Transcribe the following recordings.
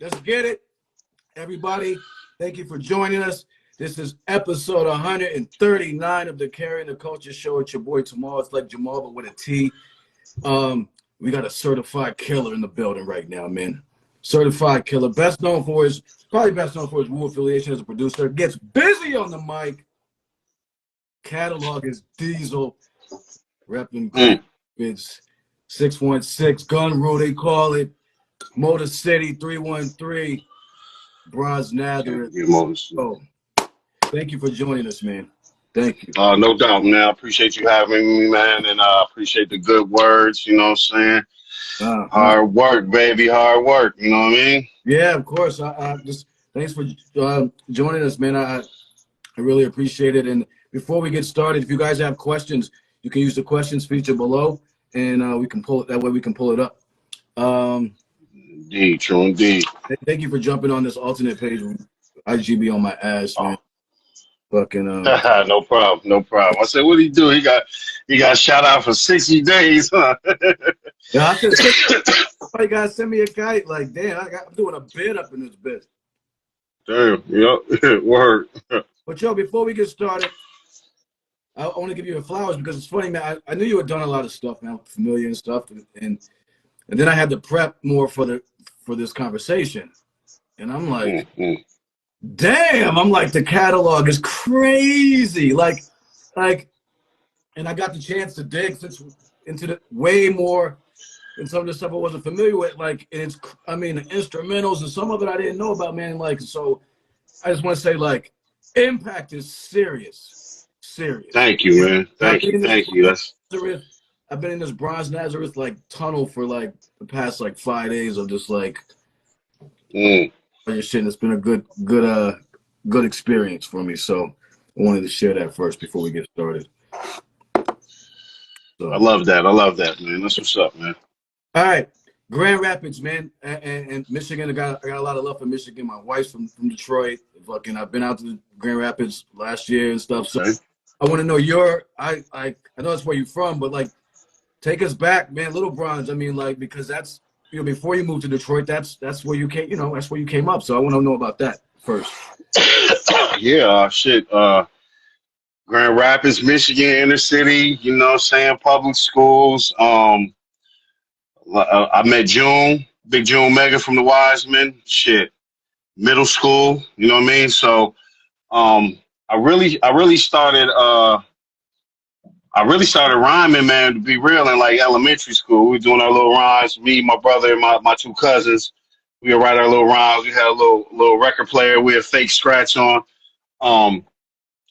Let's get it. Everybody, thank you for joining us. This is episode 139 of the Carrying the Culture Show. It's your boy Jamal. It's like Jamal, but with a T. We got a certified killer in the building right now, man. Certified killer. Probably best known for his Wu affiliation as a producer. Gets busy on the mic. Catalog is Diesel. Repping it's 616 Gun Rule, they call it. Motor City 313. Bronze Nazareth. Oh, thank you for joining us, man. Thank you. No doubt, man. I appreciate you having me, man, and I appreciate the good words. You know what I'm saying? Hard work, baby. Hard work. You know what I mean? Yeah, of course. I just thanks for joining us, man. I really appreciate it. And before we get started, if you guys have questions, you can use the questions feature below, and we can pull it. That way, we can pull it up. Indeed, true indeed. Thank you for jumping on this alternate page. IGB on my ass, man. Fucking no problem, no problem. I said, what did he do? He got shot out for 60 days, huh? Yeah, I said, somebody gotta send me a kite. Like, damn, I'm doing a bid up in this bitch. Damn, yep, word. But yo, before we get started, I want to give you your flowers because it's funny, man. I knew you had done a lot of stuff, man, familiar and stuff, and then I had to prep more for this conversation, and I'm like, damn, I'm like, the catalog is crazy, like, and I got the chance to dig into the way more than some of the stuff I wasn't familiar with, like, and the instrumentals and some of it I didn't know about, man. Like, so I just want to say, like, impact is serious. Thank you, man. Thank you. I've been in this Bronze Nazareth like tunnel for like the past like 5 days of just like your shit. And it's been a good experience for me. So I wanted to share that first before we get started. So, I love that, man. That's what's up, man. All right, Grand Rapids, man, and Michigan. I got a lot of love for Michigan. My wife's from Detroit. Fucking, I've been out to Grand Rapids last year and stuff. Okay. So I want to know I know that's where you're from, but like, take us back, man. Little Bronze. I mean, like, because that's, you know, before you moved to Detroit, that's where you came. You know, that's where you came up. So I want to know about that first. Yeah, shit. Grand Rapids, Michigan, inner city. You know what I'm saying? Public schools. I met June, Big June Mega from the Wiseman. Shit, middle school. You know what I mean? So, I really started rhyming, man, to be real, in like elementary school. We were doing our little rhymes. Me, my brother, and my two cousins. We would write our little rhymes. We had a little record player. We had fake scratch on.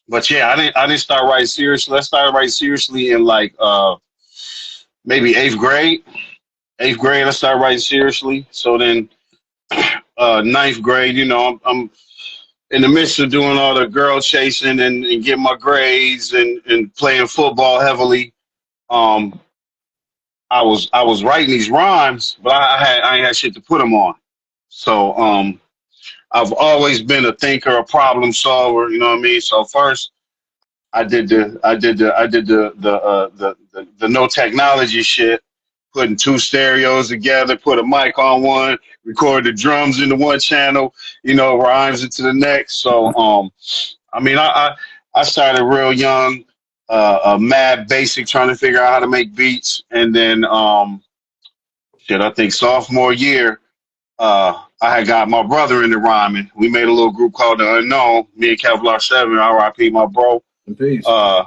But yeah, I didn't start writing seriously. I started writing seriously in like maybe 8th grade. 8th grade, I started writing seriously. So then 9th grade, you know, I'm in the midst of doing all the girl chasing and getting my grades and playing football heavily. I was writing these rhymes, but I ain't had shit to put them on. So I've always been a thinker, a problem solver. You know what I mean? So first, I did the no technology shit, putting 2 stereos together, put a mic on one, record the drums into one channel, you know, rhymes into the next. So, I mean, I started real young, mad basic, trying to figure out how to make beats. And then, I think sophomore year, I had got my brother into rhyming. We made a little group called The Unknown, me and Kevlar 7, R.I.P. my bro. Peace. So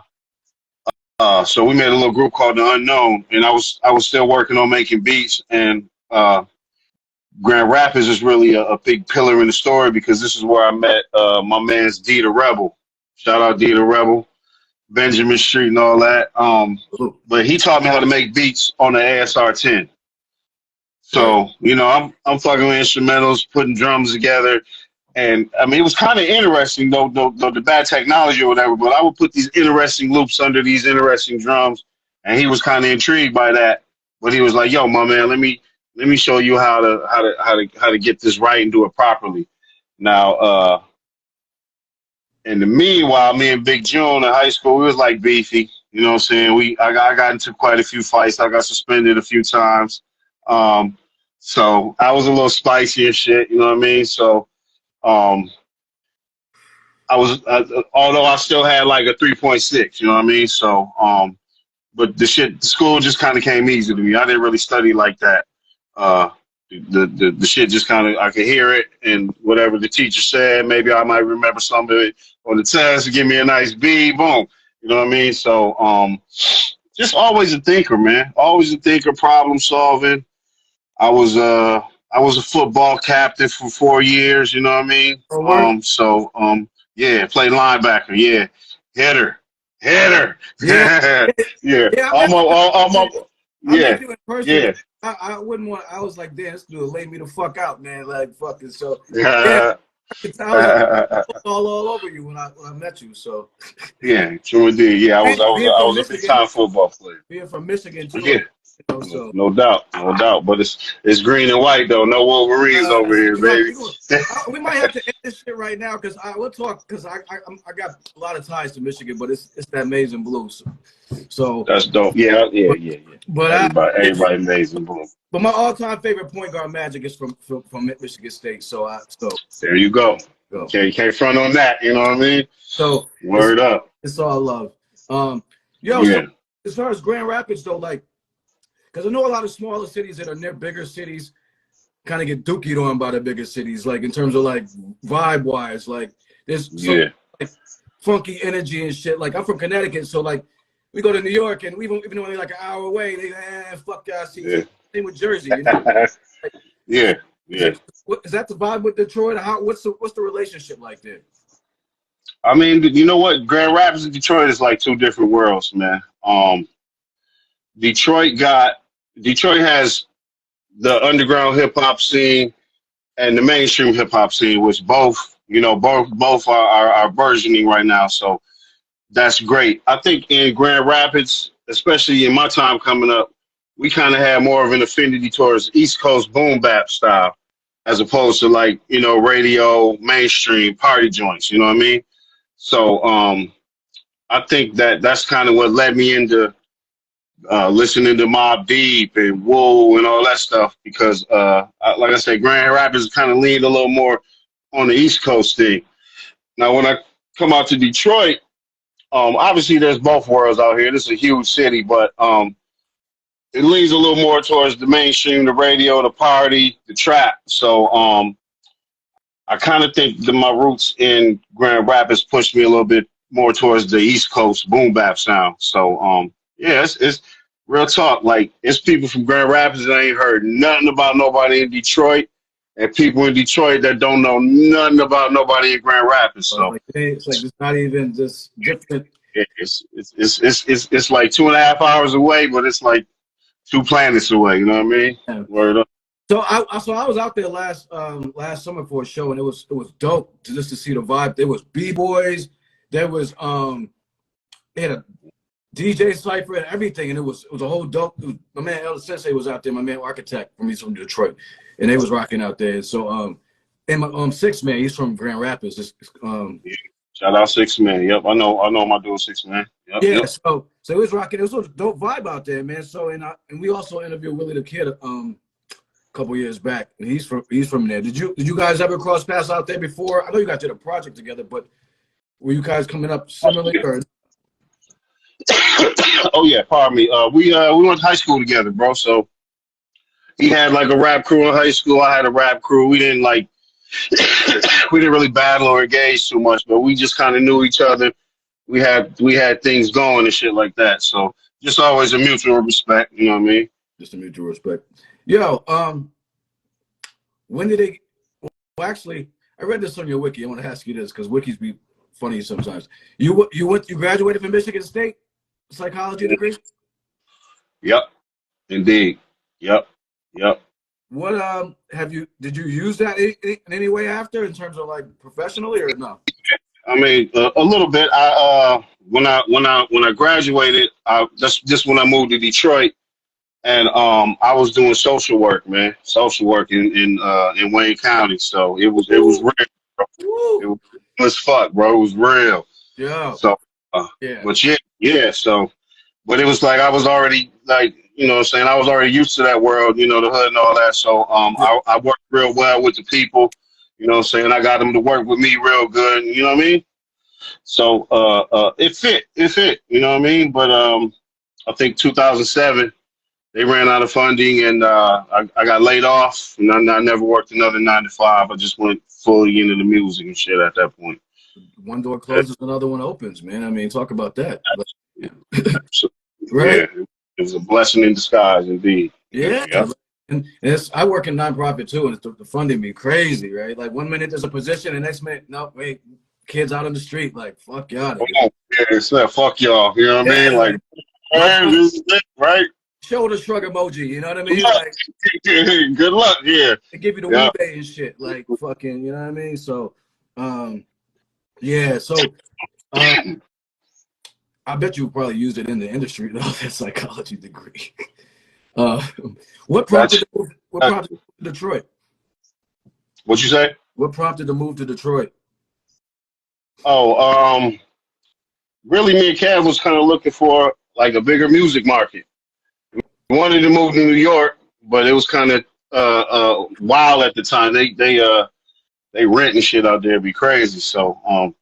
we made a little group called The Unknown, and I was still working on making beats. And Grand Rapids is really a big pillar in the story because this is where I met my man's D the Rebel. Shout out D the Rebel, Benjamin Street and all that. But he taught me how to make beats on the ASR 10. So, you know, I'm fucking with instrumentals, putting drums together. And I mean, it was kind of interesting, though the bad technology or whatever, but I would put these interesting loops under these interesting drums. And he was kind of intrigued by that. But he was like, yo, my man, let me show you how to get this right and do it properly. Now, in the meanwhile, me and Big June in high school, we was like beefy. You know what I'm saying? I got into quite a few fights. I got suspended a few times. So I was a little spicy and shit. You know what I mean? So um, I was, although I still had like a 3.6. You know what I mean? So but the school just kind of came easy to me. I didn't really study like that. Uh, the shit just kind of, I could hear it, and whatever the teacher said, maybe I might remember some of it on the test, give me a nice B, boom. You know what I mean? So just always a thinker, man. Always a thinker, problem solving. I was a football captain for 4 years. You know what I mean? Oh, word? Yeah, played linebacker. Yeah, hitter, hitter. Yeah, Yeah, yeah. almost. I met Yeah, you in person. yeah. I wouldn't want. I was like, damn, this dude laid me the fuck out, man. Like fucking. So yeah, Yeah, I could tell I was like all over you when I met you. So yeah, true indeed. Yeah, being I from was a big Michigan, time football player. being from Michigan too. Yeah, So no doubt, no doubt. But it's green and white though. No Wolverines over here, baby. we might have to end this shit right now because I will talk because I got a lot of ties to Michigan, but it's that amazing blues. So That's dope. Yeah, yeah, yeah, yeah. but Everybody amazing. Boom. but my all-time favorite point guard Magic is from Michigan State. So There you go. go. Okay, you can't front on that. You know what I mean? So Word up. it's all love. Yo, Yeah. so as far as Grand Rapids though, like, because I know a lot of smaller cities that are near bigger cities kind of get dookied on by the bigger cities, like in terms of like vibe wise, like there's some like, funky energy and shit. Like I'm from Connecticut, so like we go to New York and even though we're like an hour away, they fuck y'all CTC. Yeah. Same with Jersey, you know? Yeah. Yeah. Is that the vibe with Detroit? What's the relationship like there? I mean, you know what? Grand Rapids and Detroit is like two different worlds, man. Detroit has the underground hip hop scene and the mainstream hip hop scene, which both are versioning right now. So that's great. I think in Grand Rapids, especially in my time coming up, we kind of had more of an affinity towards East Coast boom bap style, as opposed to like, radio, mainstream party joints. You know what I mean? So I think that's kind of what led me into listening to Mobb Deep and Woo and all that stuff because, like I said, Grand Rapids kind of leaned a little more on the East Coast thing. Now, when I come out to Detroit, obviously there's both worlds out here. This is a huge city, but it leans a little more towards the mainstream, the radio, the party, the trap. So I kind of think that my roots in Grand Rapids pushed me a little bit more towards the East Coast boom bap sound. So yeah, it's real talk. Like it's people from Grand Rapids that ain't heard nothing about nobody in Detroit, and people in Detroit that don't know nothing about nobody in Grand Rapids. So it's like it's not even just different. It's like 2.5 hours away, but it's like 2 planets away. You know what I mean? Yeah. Word up. So I was out there last summer for a show, and it was dope just to see the vibe. There was b-boys, there was they had a DJ cypher and everything, and it was a whole dope. My man El Sensei was out there, my man Architect from Detroit, and they was rocking out there. So and my Six Man, he's from Grand Rapids. Shout out 6 Man. Yep, I know my dude 6 Man. Yep, yeah, yep. so it was rocking. It was a dope vibe out there, man. So and we also interviewed Willie the Kid a couple years back, and he's from there. Did you guys ever cross paths out there before? I know you guys did a project together, but were you guys coming up similarly? Or? Oh yeah, pardon me. We went to high school together, bro. So he had like a rap crew in high school. I had a rap crew. We didn't really battle or engage too much, but we just kind of knew each other. We had things going and shit like that. So just always a mutual respect. You know what I mean? Just a mutual respect. Yo, when did they? Well, actually, I read this on your wiki. I want to ask you this because wikis be funny sometimes. You graduated from Michigan State, psychology degree? Yep, indeed. Yep. What did you use that in any way after in terms of like professionally or no? I mean, a little bit. When I graduated, that's just when I moved to Detroit, and I was doing social work, man. Social work in Wayne County. So it was real, bro. It was real as fuck, bro. It was real. Yeah. So, yeah. but yeah. So but it was like I was already like, you know what I'm saying, I was already used to that world, you know, the hood and all that. So I worked real well with the people, you know what I'm saying. I got them to work with me real good, you know what I mean? So it fit, you know what I mean? But I think 2007 they ran out of funding, and I got laid off, and I never worked another 9 to 5. I just went fully into the music and shit at that point. One door closes, another one opens, man. I mean, talk about that. So, Right? yeah, it was a blessing in disguise, indeed. Yeah. Yeah. And it's, I work in nonprofit too, and the funding be crazy, right? Like 1 minute there's a position, the next minute, no, wait, kids out on the street, like, fuck y'all. Oh, yeah, it's that fuck y'all. You know what I mean? Like, My this is it, right? shoulder shrug emoji, you know what I mean? Like, good luck, yeah. they give you the Yeah. weebay and shit, like fucking, you know what I mean? So, yeah. So, I bet you probably used it in the industry, though, that psychology degree. What prompted the move, what prompted the move to Detroit? What you say? What prompted the move to Detroit? Oh, really, me and Kev was kind of looking for like a bigger music market. We wanted to move to New York, but it was kind of wild at the time. They rent and shit out there be crazy. So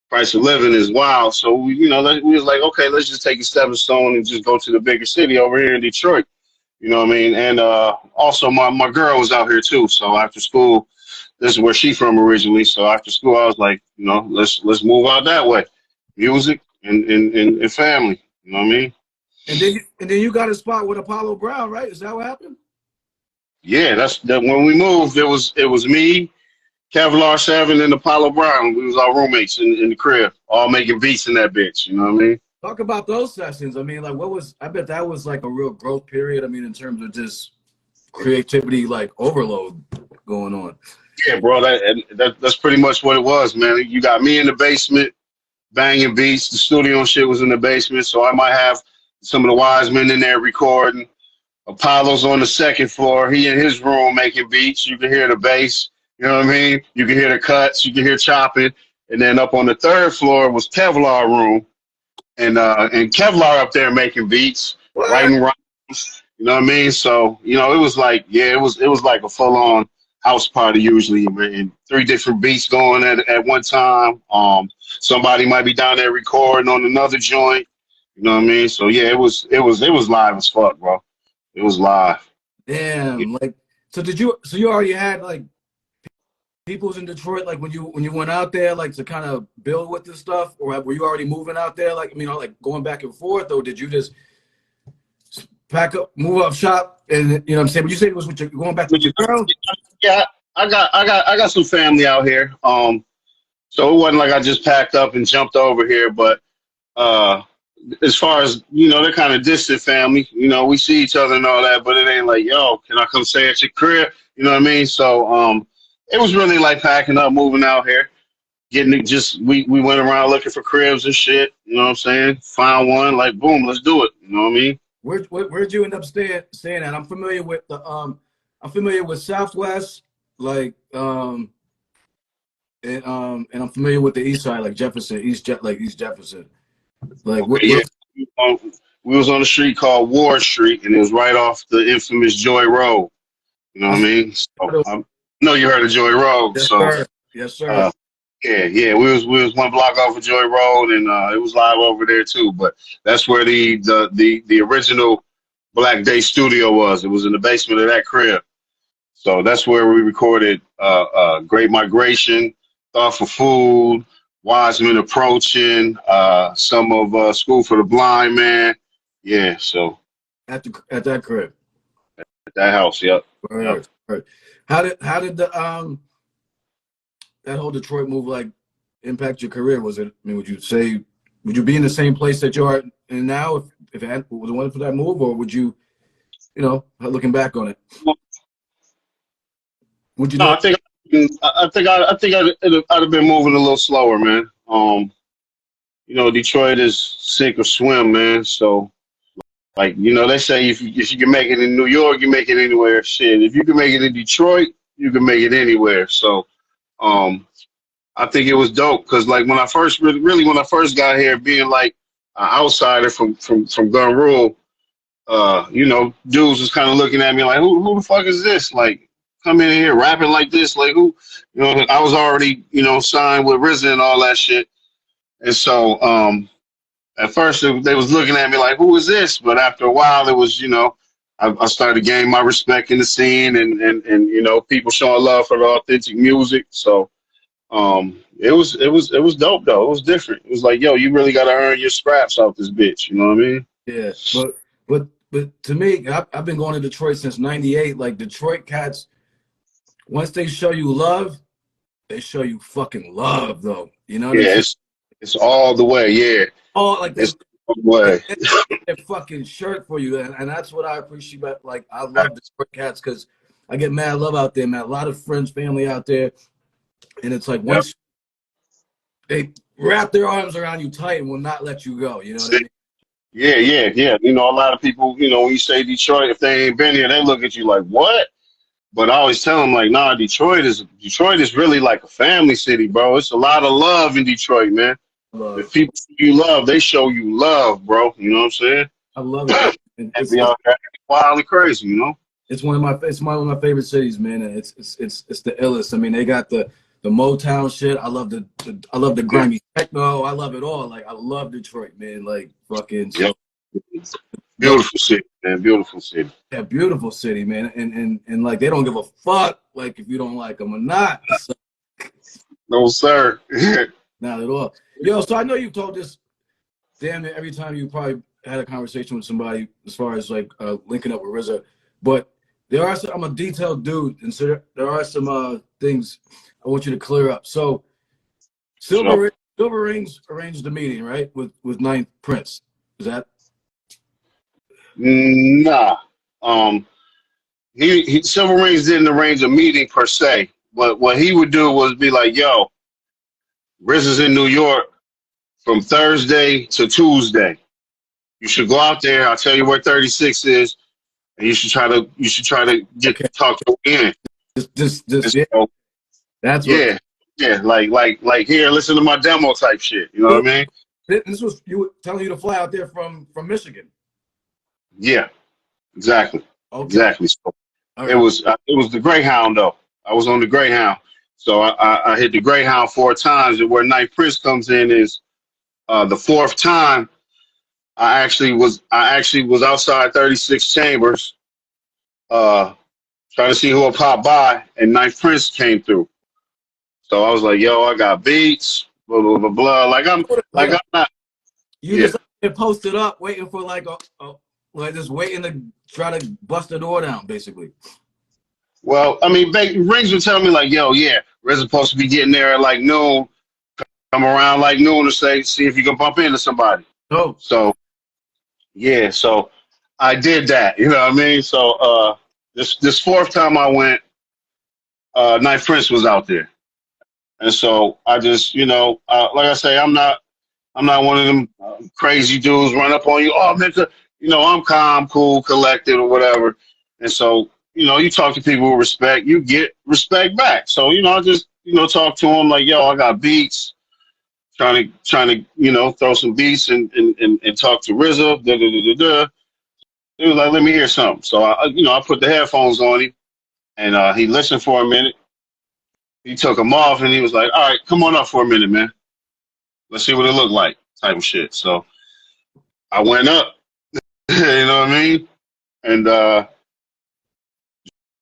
price of living is wild. So we, you know, we was like, okay, let's just take a stepping stone and just go to the bigger city over here in Detroit. You know what I mean? And also my girl was out here too. So after school, this is where she from originally. So after school, I was like, you know, let's move out that way, music and family. You know what I mean? And then you got a spot with Apollo Brown, right? Is that what happened? Yeah, that's that. When we moved, it was me, Kevlar 7, and Apollo Brown. We was our roommates in the crib, all making beats in that bitch. You know what I mean? Talk about those sessions. I mean, like, I bet that was like a real growth period. I mean, in terms of just creativity, like overload going on. Yeah, bro. That's pretty much what it was, man. You got me in the basement banging beats. The studio and shit was in the basement, so I might have some of the wise men in there recording. Apollo's on the second floor. He in his room making beats. You can hear the bass. You know what I mean? You can hear the cuts. You can hear chopping. And then up on the third floor was Kevlar room, and Kevlar up there making beats, writing rhymes. You know what I mean? So you know, it was like, yeah, it was like a full on house party usually, man. 3 different beats going at one time. Somebody might be down there recording on another joint. You know what I mean? So yeah, it was live as fuck, bro. It was live. Damn, like, so you already had like peoples in Detroit, like when you went out there, like to kind of build with this stuff, or were you already moving out there, like, I mean, like going back and forth, or did you just pack up, move up shop, and you know what I'm saying? But you said it was with going back with your girl. Yeah, I got some family out here. So it wasn't like I just packed up and jumped over here, but as far as, you know, they're kind of distant family. You know, we see each other and all that, but it ain't like, yo, can I come stay at your crib? You know what I mean? So it was really like packing up, moving out here, getting it. Just we went around looking for cribs and shit. You know what I'm saying? Found one, like boom, let's do it. You know what I mean? Where'd you end up staying at? I'm familiar with Southwest, like and I'm familiar with the East Side, like Jefferson, East Jefferson. Like yeah, we was on a street called Ward Street, and it was right off the infamous Joy Road. You know what I mean? So, I know you heard of Joy Road. Yes, so sir. Yes, sir. yeah, we was 1 block off of Joy Road, and it was live over there too. But that's where the original Black Day studio was. It was in the basement of that crib. So that's where we recorded Great Migration, Thoughtful Food, Wise Men Approaching, some of School for the Blind Man. Yeah, so At that crib. at that house, yep. Right. Right. How did the that whole Detroit move like impact your career? Was it? I mean, would you be in the same place that you are in now if it wasn't for that move, or would you, you know, looking back on it? Would you? No, I think I'd have been moving a little slower, man. You know, Detroit is sink or swim, man. So, like, you know, they say if you can make it in New York, you make it anywhere. Shit, if you can make it in Detroit, you can make it anywhere. So, I think it was dope because, like, when I first got here, being like outsider from Gun Rule, you know, dudes was kind of looking at me like, who the fuck is this? Like, come in here rapping like this? Like, who? You know, I was already, you know, signed with RZA and all that shit. And so, at first they was looking at me like, who is this? But after a while, it was, you know, I started to gain my respect in the scene, and you know, people showing love for the authentic music. So, it was dope though. It was different. It was like, yo, you really got to earn your scraps off this bitch. You know what I mean? Yeah, but to me, I've been going to Detroit since '98. Like Detroit cats, once they show you love, they show you fucking love, though. You know what I'm Yeah, saying? it's all the way. Yeah, Oh, like it's all the way. their fucking shirt for you, and that's what I appreciate. Like I love Detroit cats because I get mad love out there, man. A lot of friends, family out there, and it's like Yep. once they wrap their arms around you tight and will not let you go. You know what I mean? Yeah. You know, a lot of people, you know, when you say Detroit, if they ain't been here, they look at you like, what? But I always tell them like, nah, Detroit is really like a family city, bro. It's a lot of love in Detroit, man. Love, If people show you love, they show you love, bro. You know what I'm saying? I love it, man. And And be out there wild and crazy, you know? it's one of my favorite cities, man. And it's the illest. I mean, they got the Motown shit. I love the Yeah. grimy techno. I love it all. Like I love Detroit, man. Like fucking Yep. so Beautiful city, man. Beautiful city. yeah, beautiful city, man. And like they don't give a fuck like if you don't like them or not. So, No, sir. not at all. Yo, so I know you told this damn near every time you probably had a conversation with somebody as far as like linking up with RZA, but there are some, I'm a detailed dude, and so there are some things I want you to clear up. So Silver Rings arranged the meeting, right, with Ninth Prince. Is that? Nah. He Silver Rings didn't arrange a meeting per se, but what he would do was be like, yo, Riz is in New York from Thursday to Tuesday. You should go out there. I'll tell you where 36 is, and you should try to get Okay. talk to him in. Just yeah. So, That's yeah, like here, listen to my demo type shit. You know what I mean? This was you telling you to fly out there from Michigan. Yeah, exactly, Okay. exactly. So All it right. was the Greyhound though. I was on the Greyhound, so I hit the Greyhound 4 times. And where Night Prince comes in is the fourth time. I actually was outside 36 Chambers, trying to see who would pop by, and Night Prince came through. So I was like, "Yo, I got beats, blah blah blah blah." Hold I'm up. not. You Yeah. just posted up, waiting for like like just waiting to try to bust the door down, basically. Well, I mean, Rings would tell me like, "Yo, yeah, we're supposed to be getting there at like noon. Come around like noon to see if you can bump into somebody." Oh, So yeah, so I did that. You know what I mean? So this fourth time I went, Night Prince was out there, and so I just, you know, like I say, I'm not one of them crazy dudes run up on you. Oh, man, you know, I'm calm, cool, collected, or whatever. And so, you know, you talk to people with respect, you get respect back. So, you know, I just, you know, talk to them like, yo, I got beats. Trying to, you know, throw some beats and talk to RZA. Da, da, da, da, da. He was like, let me hear something. So you know, I put the headphones on him, and he listened for a minute. He took them off, and he was like, all right, come on up for a minute, man. Let's see what it looked like, type of shit. So I went up, you know what I mean? And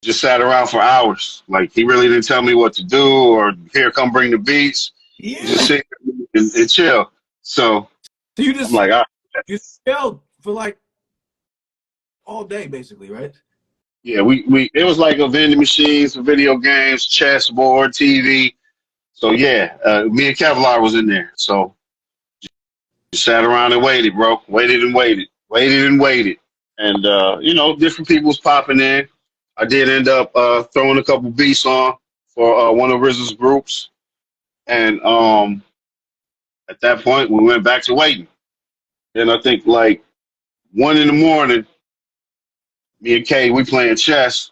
just sat around for hours. Like, he really didn't tell me what to do or here, come bring the beats. yeah. Just sit and chill. So So I'm like, all right. you yelled for like all day, basically, right? Yeah, we it was like a vending machines, video games, chessboard, TV. So yeah, me and Kevlar was in there. So just sat around and waited, bro. Waited and waited. Waited and waited. And you know, different people was popping in. I did end up throwing a couple beats on for one of RZA's groups. And at that point we went back to waiting. Then I think like 1 in the morning, me and Kay, we playing chess,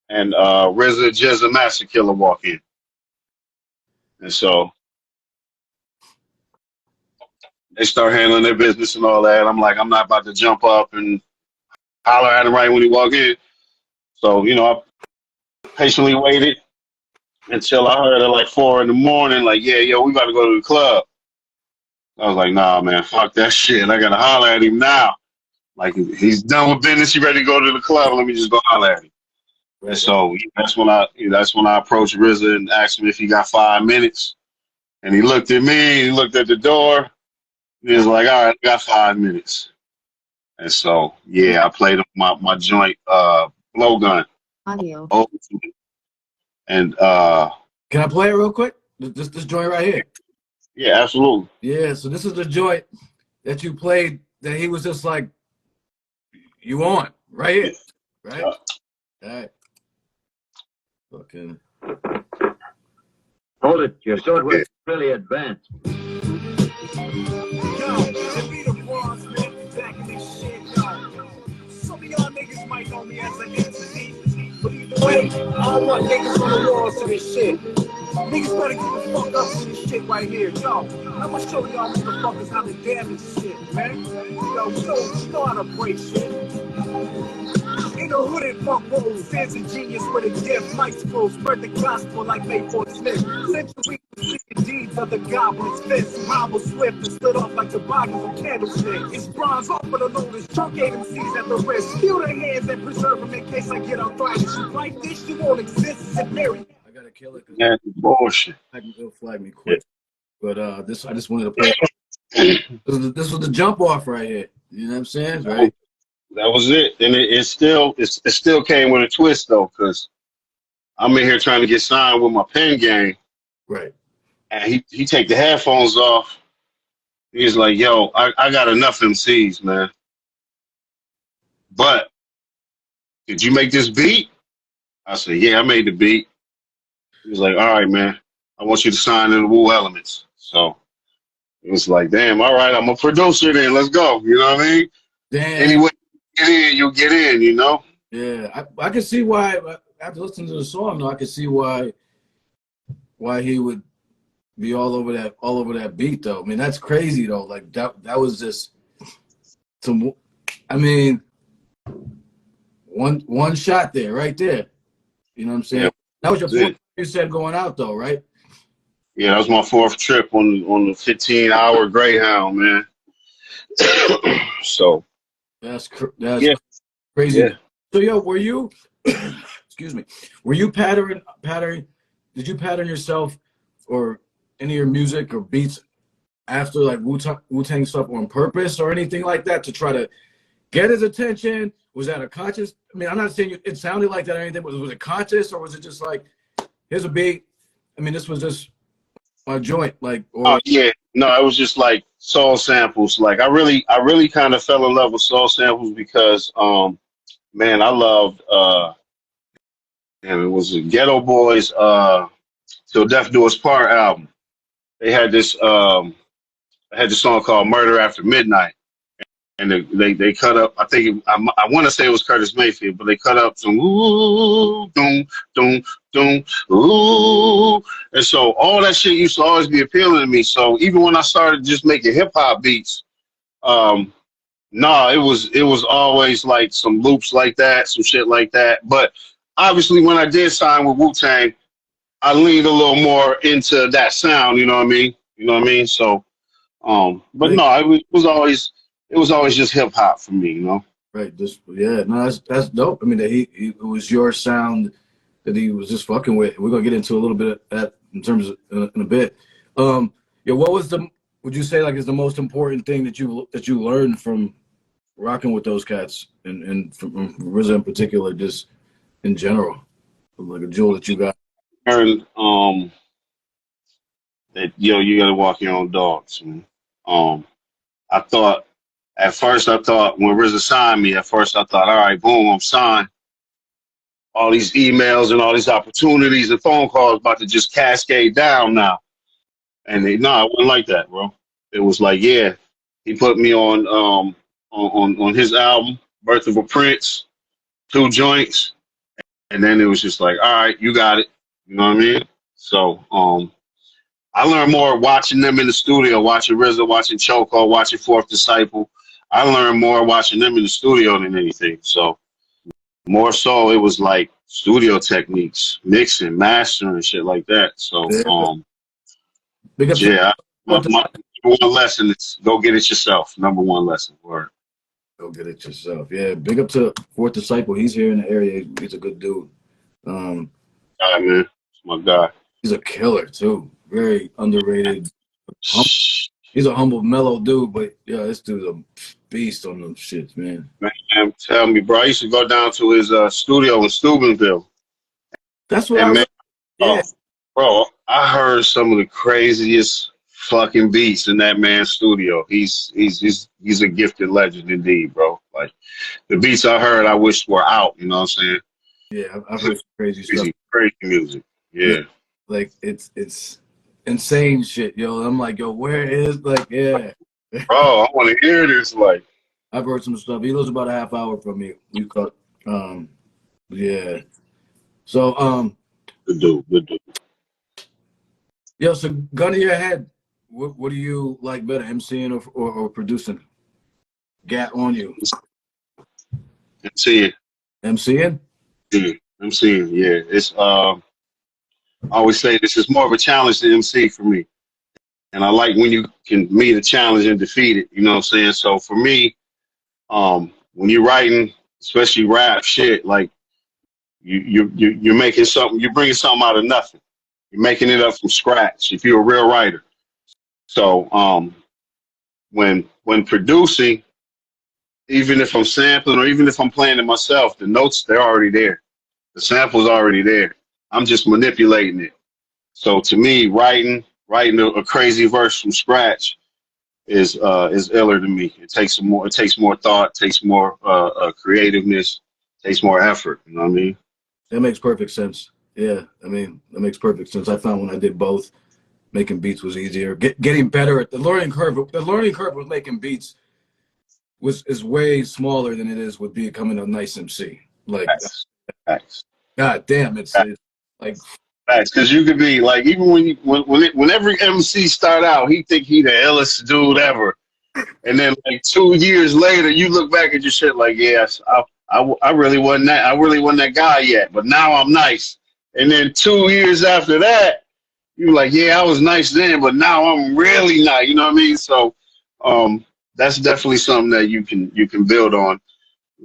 and RZA, Jizza, Master Killer walk in. And so They start handling their business and all that. I'm like, I'm not about to jump up and holler at him right when he walk in. So, I patiently waited until I heard at like 4 in the morning, like, yeah, yo, we about to go to the club. I was like, nah, man, fuck that shit. I gotta holler at him now. Like, he's done with business. He ready to go to the club. Let me just go holler at him. And Right. so that's when I approached RZA and asked him if he got 5 minutes. And he looked at me. He looked at the door. He was like, all right, I got 5 minutes. And so, yeah, I played him my joint blowgun. Audio. And Can I play it real quick? This joint right here. yeah, absolutely. Yeah, so this is the joint that you played that he was just like, you on, right here, right? All right. Okay. Hold it, your sword was really advanced. Yo, it be the Bronze Nazareth back in this shit, yo. Some of y'all niggas might know me as an entity, but either way, I don't want niggas on the walls to this shit. Niggas better get the fuck up to this shit right here, yo. I'ma show y'all motherfuckers how to damage shit, man. Yo, you know how to break shit. In the hooded funk rolls, fans and genius with a gift. Mike's full, spread the gospel like Mayport Smith. Centuries of deeds of the goblin's fist. Marble swift and stood off like toboggan from candlestick. It's bronze off for the loaders, truncate MCs at the wrist. Feel their hands and preserve them in case I get arthritis. You write this, you won't exist. It's Mary. I gotta kill it Yeah, bullshit. it'll flag me quick. But this I just wanted to play. This was the jump off right here. You know what I'm saying? Right? That was it. And it still came with a twist though, because I'm in here trying to get signed with my pen game. Right. And he take the headphones off. He's like, yo, I got enough MCs, man. But did you make this beat? I said, yeah, I made the beat. He was like, all right, man, I want you to sign in the Wu Elements. So it was like, damn, all right, I'm a producer then. Let's go. You know what I mean? Damn. Anyway, get in, you get in, you know? Yeah, I can see why. After listening to the song, though, I can see why he would be all over that beat, though. I mean, that's crazy, though. Like that was just some. I mean, one shot there, right there. You know what I'm saying? Yeah, that was your that's fourth, you said, going out, though, right? Yeah, that was my fourth trip on the 15-hour Greyhound, man. So That's yeah, crazy. yeah. So, yo, were you? Excuse me. Were you patterning? Did you pattern yourself or any of your music or beats after like Wu-Tang stuff on purpose or anything like that to try to get his attention? Was that a conscious? I mean, I'm not saying it sounded like that or anything, but was it conscious or was it just like, here's a beat? I mean, this was just my joint, like. Or Yeah, no, it was just like soul samples. Like I really kind of fell in love with soul samples because, man, I loved, and it was the Ghetto Boys, Till Death Do Us Part album. They had this, I had this song called Murder After Midnight. And they cut up. I think I want to say it was Curtis Mayfield, but they cut up some ooh, doom, doom, doom, ooh, and so all that shit used to always be appealing to me. So even when I started just making hip hop beats, it was always like some loops like that, some shit like that. But obviously, when I did sign with Wu-Tang, I leaned a little more into that sound. You know what I mean? You know what I mean? So, but no, it was always just hip hop for me, you know. right, just yeah, no, that's dope. I mean, that it was your sound that he was just fucking with. We're gonna get into a little bit of that in terms of in a bit. Yeah, what was would you say like is the most important thing that you learned from rocking with those cats and from RZA in particular, just in general, like a jewel that you got? And that you gotta walk your own dogs, man. At first I thought when RZA signed me, all right, boom, I'm signed. All these emails and all these opportunities and phone calls about to just cascade down now. And it wasn't like that, bro. It was like, yeah, he put me on his album, Birth of a Prince, 2 joints, and then it was just like, all right, you got it. You know what I mean? So I learned more watching them in the studio, watching RZA, watching Choco, watching Fourth Disciple. I learned more watching them in the studio than anything. So more so, it was like studio techniques, mixing, mastering, and shit like that. So Yeah. Big up yeah, my to number one lesson is go get it yourself. Number one lesson. Word. go get it yourself. Yeah, big up to Fourth Disciple. He's here in the area. He's a good dude. All right, man. It's my guy. He's a killer too. Very underrated. He's a humble, mellow dude, but yeah, this dude's a beast on them shits, man. Man, tell me, bro. I used to go down to his studio in Steubenville. That's what And I man, yeah. bro, I heard some of the craziest fucking beats in that man's studio. He's a gifted legend indeed, bro. Like the beats I heard, I wish were out. You know what I'm saying? Yeah, I've heard some crazy stuff. Crazy music. Yeah. Like it's insane shit, yo. I'm like, yo, where is like, yeah. Bro, I want to hear this. Like, I've heard some stuff. He lives about a half hour from me. You cut, yeah. So, good dude. yo, so gun to your head, what do you like better, MCing or producing? Gat on you. MCing. MCing? MCing, yeah. It's I always say this is more of a challenge to MC for me. And I like when you can meet a challenge and defeat it, you know what I'm saying? So for me, when you're writing, especially rap shit, like you're making something, you're bringing something out of nothing. You're making it up from scratch if you're a real writer. So when producing, even if I'm sampling or even if I'm playing it myself, the notes, they're already there. The sample's already there. I'm just manipulating it. So to me, writing a crazy verse from scratch is iller to me. It takes more thought, takes more creativeness, takes more effort. You know what I mean? That makes perfect sense. Yeah, I mean, that makes perfect sense. I found when I did both, making beats was easier. Getting better at the learning curve. The learning curve with making beats is way smaller than it is with becoming a nice MC. Like, Facts. God damn, it's like Facts, because you could be like, even when every MC start out, he think he the illest dude ever, and then like 2 years later, you look back at your shit like, yes, I really wasn't that guy yet, but now I'm nice. And then 2 years after that, you like, yeah, I was nice then, but now I'm really nice. You know what I mean? So, that's definitely something that you can build on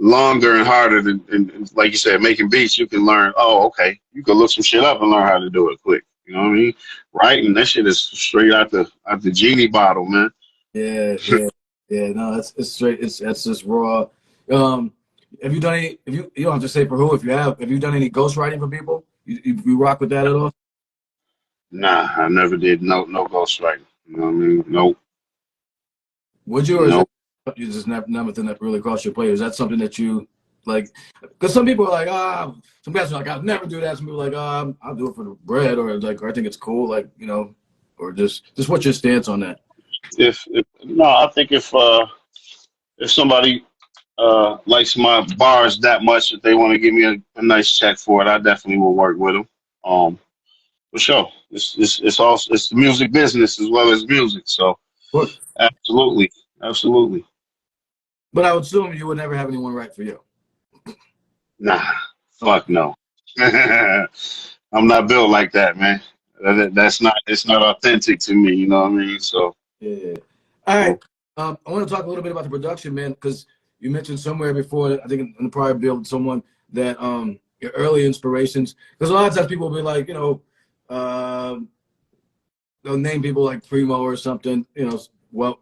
longer and harder than, and like you said, making beats. You can learn. Oh, okay, you can look some shit up and learn how to do it quick. You know what I mean? Writing, that shit is straight out the genie bottle, man. yeah. No, it's straight. That's just raw. Have you done any? If you don't have to say for who. If you have you done any ghostwriting for people? You rock with that at all? Nah, I never did. No ghostwriting. You know what I mean? Nope. Would you, or is that, you just nothing that really crossed your plate? Is that something that you like? Because some people are like, some guys are like, I'll never do that. Some people are like, I'll do it for the bread, or like, or I think it's cool, like, you know, or just what's your stance on that? I think if somebody likes my bars that much that they want to give me a nice check for it, I definitely will work with them. For sure. It's the music business as well as music. So absolutely. But I would assume you would never have anyone write for you. Nah, fuck no. I'm not built like that, man. It's not authentic to me. You know what I mean? So yeah. All right. I want to talk a little bit about the production, man, because you mentioned somewhere before, I think in the prior build, someone that your early inspirations, because a lot of times people will be like, you know, they'll name people like Primo or something, you know, well,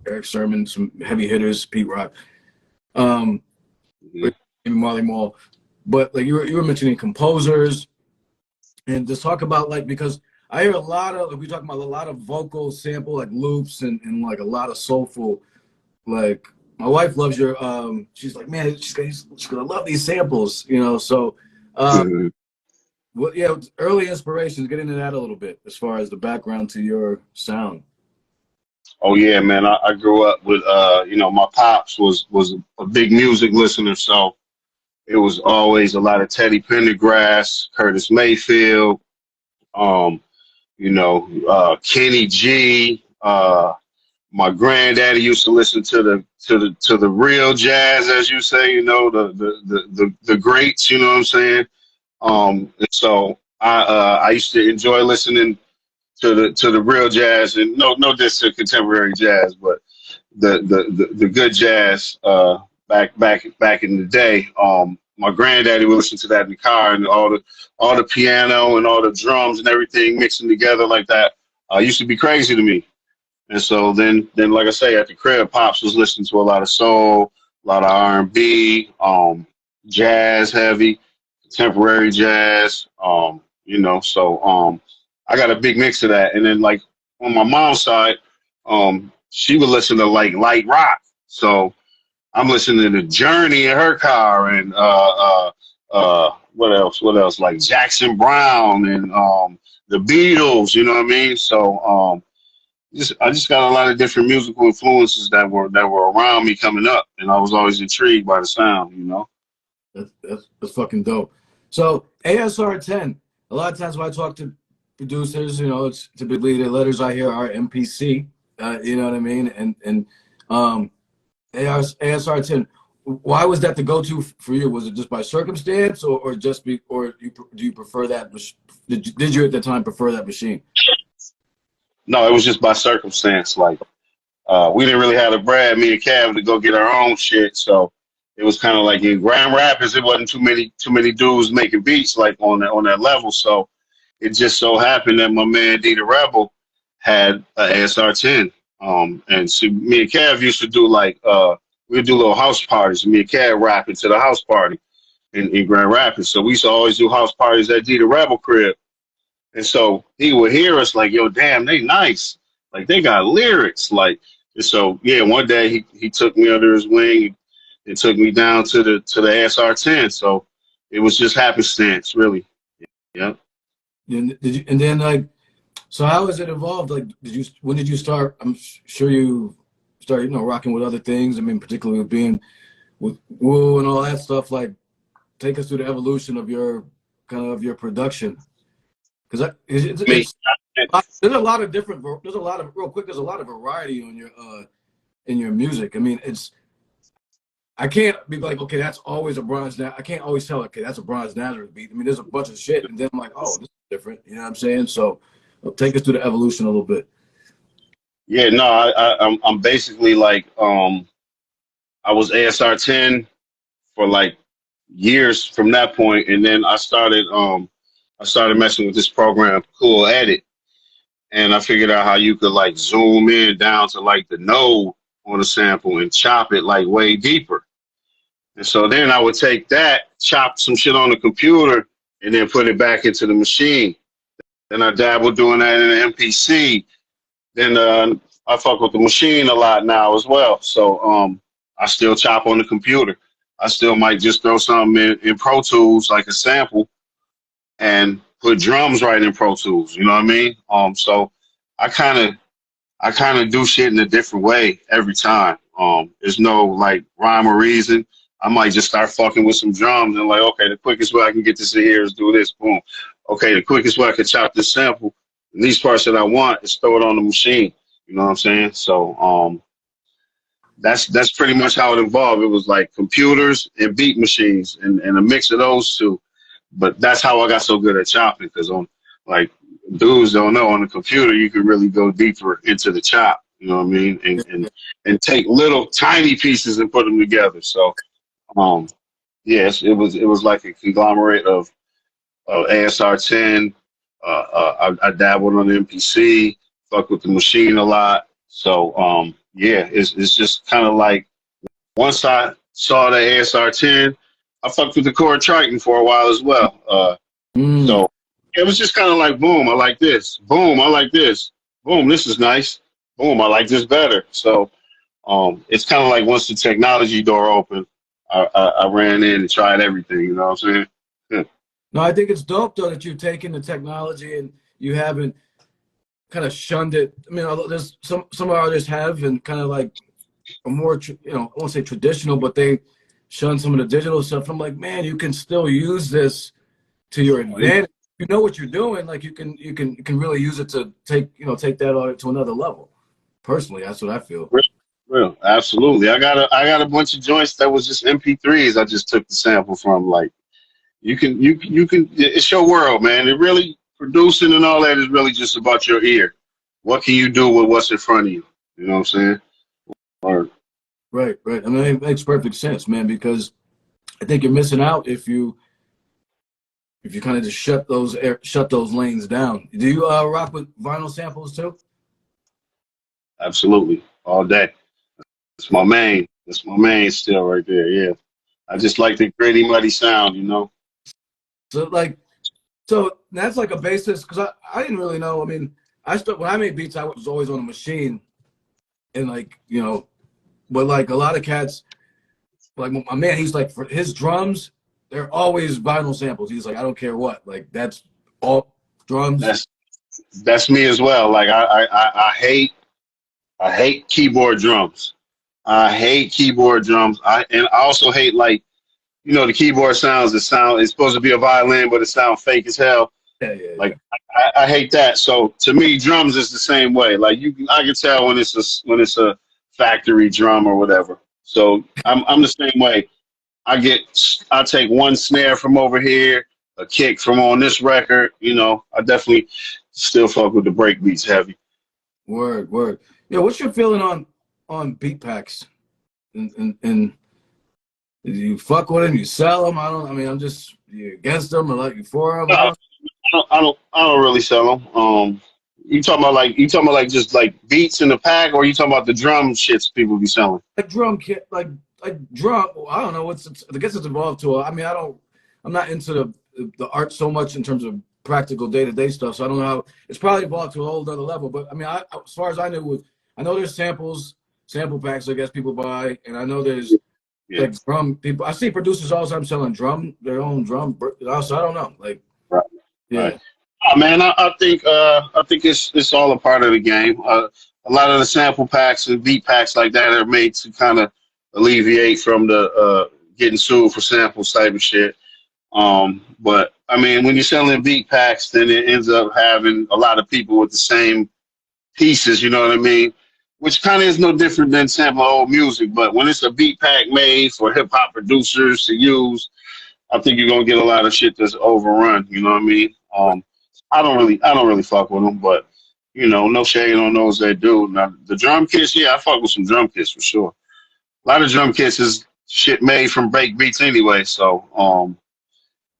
Eric Sermon, some heavy hitters, Pete Rock, maybe Marley Marl, but like you were mentioning composers, and just talk about like, because I hear a lot of, we talk about a lot of vocal sample, like loops and like a lot of soulful, like my wife loves your, she's like, man, she's gonna love these samples, you know, so, well, yeah, early inspirations, get into that a little bit as far as the background to your sound. Oh yeah, man. I grew up with my pops was a big music listener, so it was always a lot of Teddy Pendergrass, Curtis Mayfield, Kenny G. My granddaddy used to listen to the real jazz, as you say, the greats, you know what I'm saying? And so I used to enjoy listening to the real jazz, and no diss to contemporary jazz, but the good jazz back in the day. My granddaddy would listen to that in the car, and all the piano and all the drums and everything mixing together like that used to be crazy to me. And so then like I say, at the crib, Pops was listening to a lot of soul, a lot of R&B, jazz heavy, contemporary jazz, so I got a big mix of that. And then like on my mom's side, she would listen to like light rock. So I'm listening to Journey in her car, and what else? Like Jackson Brown and the Beatles, you know what I mean? So I just got a lot of different musical influences that were around me coming up, and I was always intrigued by the sound, That's fucking dope. So ASR 10. A lot of times when I talk to producers, it's typically the letters I hear are MPC. You know what I mean? And ASR 10. Why was that the go-to for you? Was it just by circumstance, or do you prefer that? Did you at the time prefer that machine? No, it was just by circumstance. Like we didn't really have the bread, me and Cav, to go get our own shit. So it was kind of like in Grand Rapids, it wasn't too many dudes making beats like on that level. So it just so happened that my man D the Rebel had an ASR 10. And so me and Cav used to do like we'd do little house parties. Me and Cav rapping to the house party in Grand Rapids. So we used to always do house parties at D the Rebel crib. And so he would hear us like, yo, damn, they nice. Like, they got lyrics. Like, and so, yeah, one day he took me under his wing and took me down to the ASR 10. So it was just happenstance, really. Yeah. And then, like, so how has it evolved? Like, when did you start? I'm sure you started, rocking with other things. I mean, particularly with being with Woo and all that stuff. Like, take us through the evolution of your production. Because there's a lot of different. There's a lot of variety on in your music. I mean, I can't be like, okay, that's always a Bronze Nazareth. I can't always tell, okay, that's a Bronze Nazareth beat. I mean, there's a bunch of shit, and then I'm like, oh, this is different. You know what I'm saying? So, take us through the evolution a little bit. Yeah, no, I'm basically like, I was ASR 10 for like years from that point, and then I started messing with this program, Cool Edit, and I figured out how you could like zoom in down to like the node on a sample and chop it like way deeper. And so then I would take that, chop some shit on the computer, and then put it back into the machine. Then I dabbled doing that in the MPC. Then I fuck with the machine a lot now as well. So I still chop on the computer. I still might just throw something in Pro Tools, like a sample, and put drums right in Pro Tools. You know what I mean? So I kind of do shit in a different way every time. There's no like rhyme or reason. I might just start fucking with some drums and like, okay, the quickest way I can get this in here is do this. Boom. Okay, the quickest way I can chop this sample, and these parts that I want, is throw it on the machine. You know what I'm saying? So that's pretty much how it evolved. It was like computers and beat machines and a mix of those two. But that's how I got so good at chopping, because on like dudes don't know, on the computer you can really go deeper into the chop. You know what I mean? And take little tiny pieces and put them together. So yes, it was like a conglomerate of ASR 10. I dabbled on the MPC, fuck with the machine a lot. So yeah, it's just kind of like once I saw the ASR 10, I fucked with the Core Triton for a while as well. So it was just kind of like, boom, I like this. Boom, I like this. Boom, this is nice. Boom, I like this better. So it's kind of like once the technology door opened, I ran in and tried everything. You know what I'm saying? Yeah. No, I think it's dope though that you've taken the technology and you haven't kind of shunned it. I mean, there's some artists have, and kind of like a more, I won't say traditional, but they shun some of the digital stuff. I'm like, man, you can still use this to your advantage. you know what you're doing, like you can really use it to take that to another level. Personally, that's what I feel. Real, absolutely. I got a bunch of joints that was just MP3s. I just took the sample from. Like you can. It's your world, man. It really producing and all that is really just about your ear. What can you do with what's in front of you? You know what I'm saying? Or Right. I mean, it makes perfect sense, man, because I think you're missing out if you kind of just shut those lanes down. Do you rock with vinyl samples too? absolutely, all day. That's my main. That's my main still right there. Yeah. I just like the gritty, muddy sound. You know. So that's like a basis, because I didn't really know. I mean, when I made beats, I was always on a machine, and but like a lot of cats, like my man, he's like, for his drums, they're always vinyl samples. He's like, I don't care what, like that's all drums. That's me as well. Like I hate keyboard drums. I hate keyboard drums. I also hate, like, the keyboard sounds. It's supposed to be a violin, but it sounds fake as hell. Yeah. Like I hate that. So to me, drums is the same way. Like I can tell when it's a factory drum or whatever. So I'm the same way. I take one snare from over here, a kick from on this record. I definitely still fuck with the break beats heavy. Word. Yeah, what's your feeling on beat packs? And you fuck with them? You sell them? I'm just, you against them or like you for them? I don't really sell them. You talking about like just like beats in the pack, or you talking about the drum shits people be selling? Like drum kit, like drum. I don't know I guess it's involved to. I'm not into the art so much in terms of practical day-to-day stuff. So I don't know how it's probably evolved to a whole other level. But I mean, as far as I know, there's sample packs I guess people buy, and I know there's like drum people. I see producers all the time selling their own drum. So I don't know, like. Right. Yeah. Right. Oh, man, I think it's all a part of the game. A lot of the sample packs and beat packs like that are made to kind of alleviate from the getting sued for samples type of shit. But I mean, when you're selling beat packs, then it ends up having a lot of people with the same pieces. You know what I mean? Which kind of is no different than sampling old music. But when it's a beat pack made for hip hop producers to use, I think you're gonna get a lot of shit that's overrun. You know what I mean? I don't really fuck with them, but no shade on those that do. Now the drum kits, yeah, I fuck with some drum kits for sure. A lot of drum kits is shit made from break beats anyway, so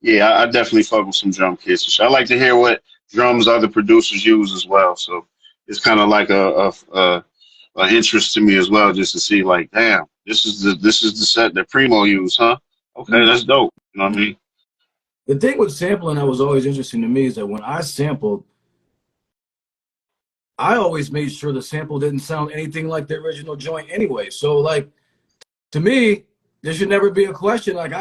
yeah, I definitely fuck with some drum kits. I like to hear what drums other producers use as well. So it's kind of like a interest to me as well, just to see, like, damn, this is the set that Primo used, huh? Okay, that's dope. You know what I mean? The thing with sampling that was always interesting to me is that when I sampled, I always made sure the sample didn't sound anything like the original joint anyway. So, like, to me, there should never be a question. Like,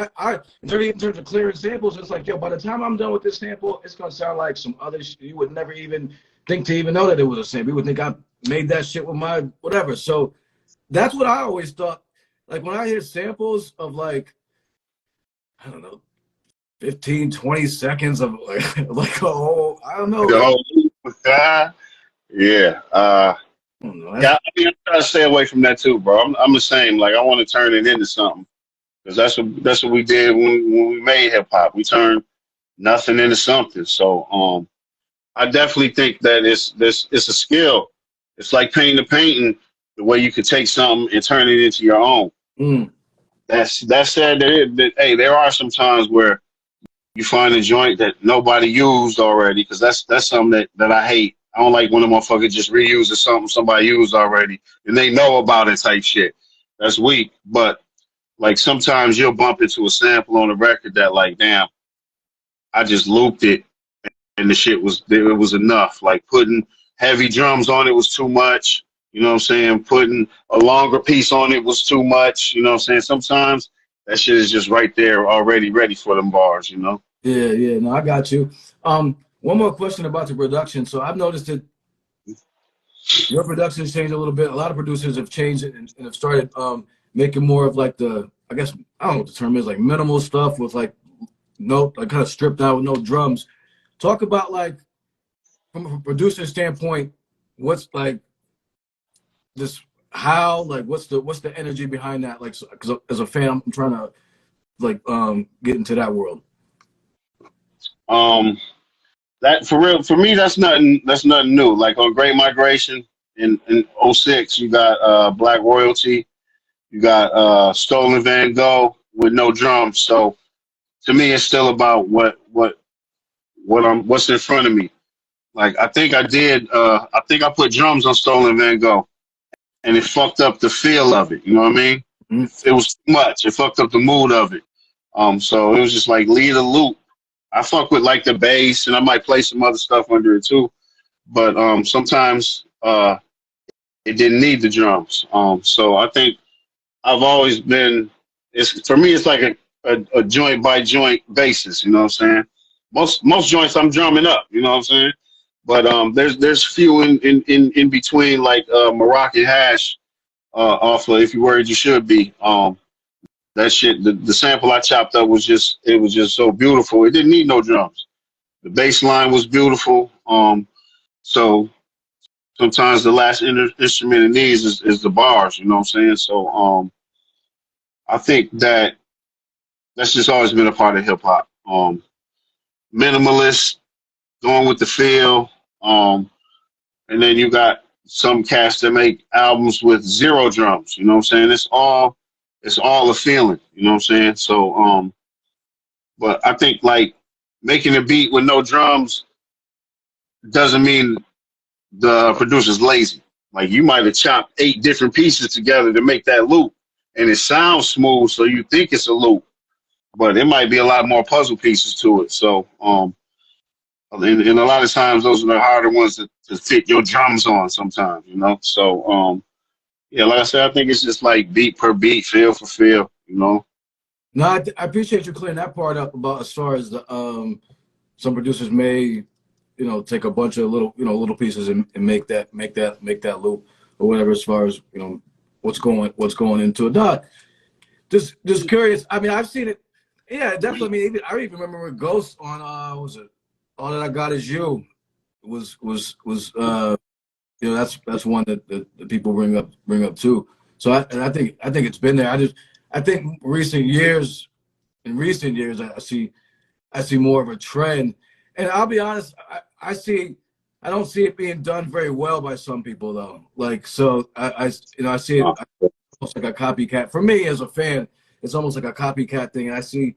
in terms of clearing samples, it's like, yo, by the time I'm done with this sample, it's going to sound like some other shit. You would never even think to even know that it was a sample. You would think I made that shit with my whatever. So that's what I always thought. Like, when I hear samples of, like, I don't know, 15, 20 seconds of like a whole, I don't know. Yeah. I mean, I'm trying to stay away from that too, bro. I'm the same. Like, I want to turn it into something, because that's what we did when we made hip hop. We turned nothing into something. So I definitely think that it's a skill. It's like painting a painting, the way you could take something and turn it into your own. That said, hey, there are some times where you find a joint that nobody used already, because that's something that I hate. I don't like when a motherfucker just reuses something somebody used already and they know about it type shit. That's weak. But like sometimes you'll bump into a sample on a record that, like, damn, I just looped it and the shit was enough. Like putting heavy drums on it was too much. You know what I'm saying? Putting a longer piece on it was too much. You know what I'm saying? Sometimes that shit is just right there already ready for them bars, Yeah. No, I got you. One more question about the production. So I've noticed that your production has changed a little bit. A lot of producers have changed it and have started making more of like I guess, I don't know what the term is, like minimal stuff with like kind of stripped out with no drums. talk about like from a producer standpoint, what's like this how like what's the energy behind that? Like, because as a fan, I'm trying to like get into that world. That for real for me, that's nothing. That's nothing new. Like on Great Migration in '06, you got Black Royalty, you got Stolen Van Gogh with no drums. So to me, it's still about what's in front of me. Like I think I did. I think I put drums on Stolen Van Gogh, and it fucked up the feel of it. You know what I mean? Mm-hmm. It was too much. It fucked up the mood of it. So it was just like lead a loop. I fuck with like the bass, and I might play some other stuff under it too. But sometimes it didn't need the drums. So I think I've always been. It's for me. It's like a joint by joint basis. You know what I'm saying? Most joints I'm drumming up. You know what I'm saying? But there's few in between, like Moroccan Hash off of If You Worried You Should Be. That shit, the sample I chopped up was just so beautiful. It didn't need no drums. The bass line was beautiful. So sometimes the last instrument it needs is the bars. You know what I'm saying? So I think that's just always been a part of hip hop. Minimalist, going with the feel. And then you got some cats that make albums with zero drums. You know what I'm saying? It's all a feeling. You know what I'm saying? So but I think like making a beat with no drums doesn't mean the producer's lazy. Like you might have chopped 8 different pieces together to make that loop, and it sounds smooth, so you think it's a loop, but it might be a lot more puzzle pieces to it. So and a lot of times those are the harder ones to fit your drums on sometimes, you know? So, yeah, like I said, I think it's just like beat per beat, feel for feel, you know? No, I appreciate you clearing that part up about as far as the some producers may, take a bunch of little pieces and make that loop or whatever as far as, what's going into it. No, just curious. I mean, I've seen it. Yeah, definitely. I mean, I even remember with Ghost on what was it? All That I Got Is You was that's one that the people bring up too. So I think it's been there. I think in recent years I see more of a trend, and I'll be honest, I don't see it being done very well by some people though. Like so I see it almost like a copycat. For me as a fan, it's almost like a copycat thing, and I see.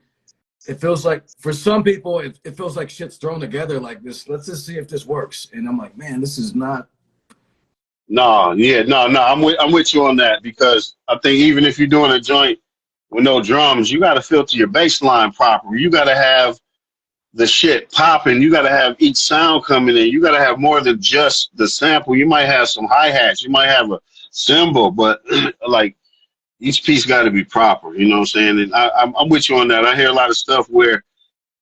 It feels like for some people, it feels like shit's thrown together like this. Let's just see if this works. And I'm like, man, this is not. No, yeah, no. I'm with you on that, because I think even if you're doing a joint with no drums, you got to filter your bass line properly. You got to have the shit popping. You got to have each sound coming in. You got to have more than just the sample. You might have some hi-hats. You might have a cymbal, but like, each piece got to be proper, you know what I'm saying? And I'm with you on that. I hear a lot of stuff where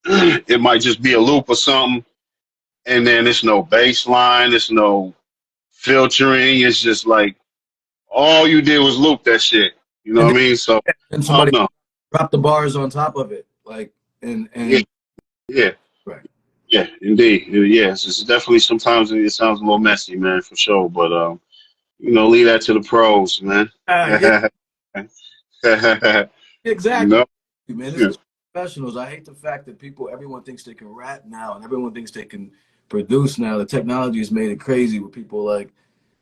it might just be a loop or something, and then it's no bass line, it's no filtering. It's just like all you did was loop that shit. You know what I mean? So And I don't somebody know. drop the bars on top of it, like and Yeah, right. yeah, indeed. Yes, it's definitely sometimes it sounds a little messy, man, for sure. But leave that to the pros, man. Yeah, You exactly, know? man. This Yeah. is professionals. I hate the fact that everyone thinks they can rap now, and everyone thinks they can produce now. The technology has made it crazy with people like,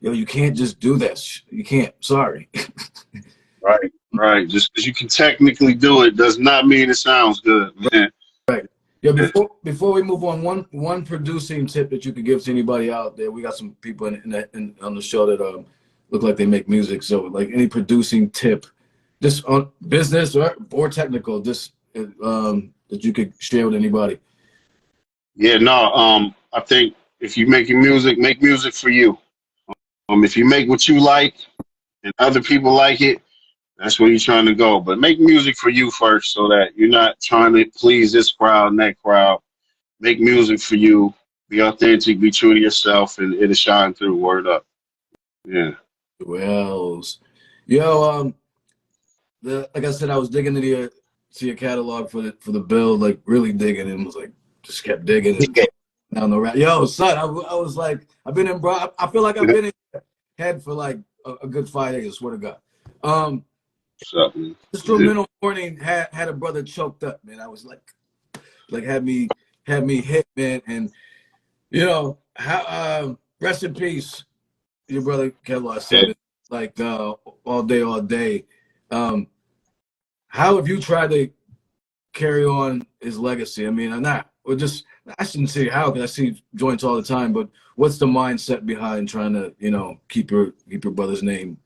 you can't just do this. You can't. Sorry. Right. Just because you can technically do it does not mean it sounds good, man. Right. Yeah. Before we move on, one producing tip that you could give to anybody out there. We got some people on the show that look like they make music. So like any producing tip, just on business or technical, just that you could share with anybody. Yeah, no. I think if you're making music, make music for you. If you make what you like and other people like it, that's where you're trying to go. But make music for you first, so that you're not trying to please this crowd and that crowd. Make music for you. Be authentic. Be true to yourself, and it'll shine through. Word up. Yeah. Wells, yo, like I said, I was digging into your catalog for the build, like really digging, and was like just kept digging. down the rap. Yo, son, I was like, I've been in, bro. I feel like I've been in head for like a good 5 days. I swear to God. What's up, man? Instrumental morning had a brother choked up, man. I was like had me hit, man. And you know how rest in peace, your brother Kevlar said it like all day. How have you tried to carry on his legacy? I mean, I shouldn't say how, because I see joints all the time, but what's the mindset behind trying to, you know, keep your brother's name,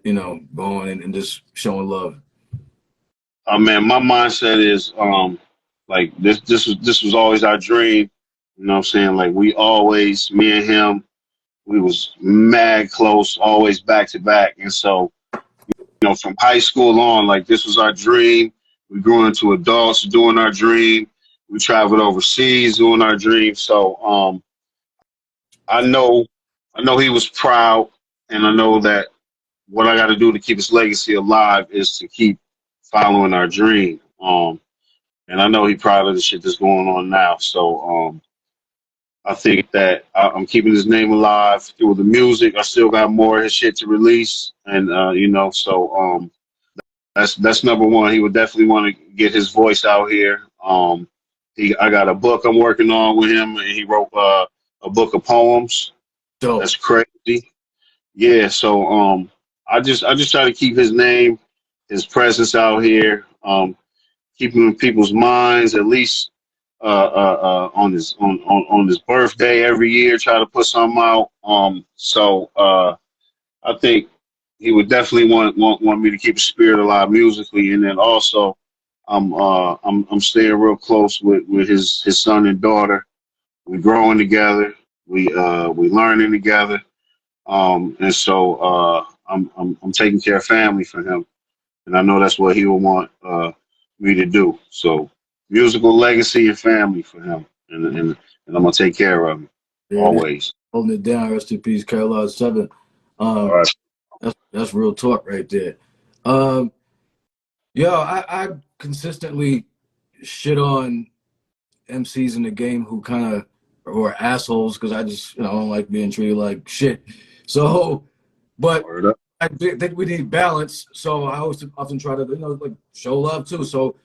you know, going and just showing love? Man, my mindset is like this was always our dream. You know what I'm saying? Like we always, me and him, we was mad close, always back to back. And so, you know, from high school on, like this was our dream. We grew into adults doing our dream. We traveled overseas doing our dream. So I know he was proud, and I know that what I got to do to keep his legacy alive is to keep following our dream. And I know he's proud of the shit that's going on now. So I think that I'm keeping his name alive through the music. I still got more of his shit to release, and you know, so that's number one. He would definitely want to get his voice out here. I got a book I'm working on with him, and he wrote a book of poems. Dope. That's crazy. Yeah. So I just try to keep his name, his presence out here, keep him in people's minds at least on his birthday every year. Try to put something out. So I think he would definitely want me to keep his spirit alive musically, and then also I'm staying real close with his son and daughter. We growing together. We learning together. And so I'm taking care of family for him, and I know that's what he will want me to do. So musical legacy and family for him, and I'm gonna take care of him always. Holding it down. Rest in peace, Carolina 7. All right. That's real talk right there. Yo, I consistently shit on MCs in the game who kind of are assholes, because I just, you know, I don't like being treated like shit. So, but Word up. I think we need balance. So I always often try to, you know, like show love too. So